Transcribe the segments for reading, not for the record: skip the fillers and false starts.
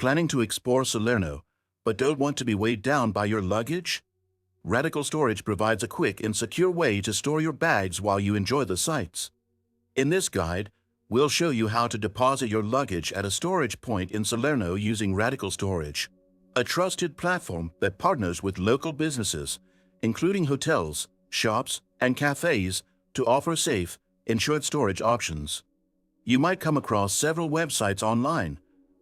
Planning to explore Salerno, but don't want to be weighed down by your luggage? RadicalStorage provides a quick and secure way to store your bags while you enjoy the sights. In this guide, we'll show you how to deposit your luggage at a storage point in Salerno using RadicalStorage, a trusted platform that partners with local businesses, including hotels, shops, and cafes, to offer safe, insured storage options. You might come across several websites online,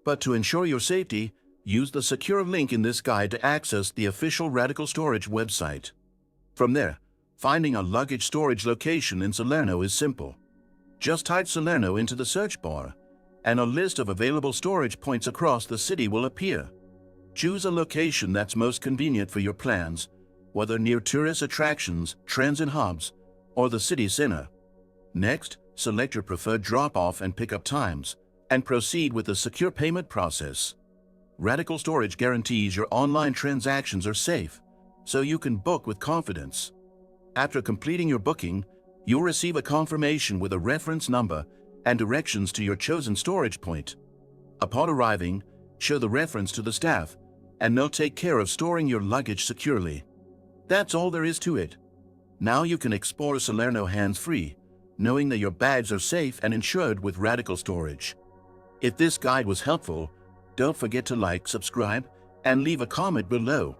but to ensure your safety, use the secure link in this guide to access the official RadicalStorage website. From there, finding a luggage storage location in Salerno is simple. Just type Salerno into the search bar, and a list of available storage points across the city will appear. Choose a location that's most convenient for your plans, whether near tourist attractions, transit hubs, or the city center. Next, select your preferred drop-off and pick-up times, and proceed with the secure payment process. RadicalStorage guarantees your online transactions are safe, so you can book with confidence. After completing your booking, you'll receive a confirmation with a reference number and directions to your chosen storage point. Upon arriving, show the reference to the staff, and they'll take care of storing your luggage securely. That's all there is to it. Now you can explore Salerno hands-free, knowing that your bags are safe and insured with RadicalStorage. If this guide was helpful, don't forget to like, subscribe, and leave a comment below.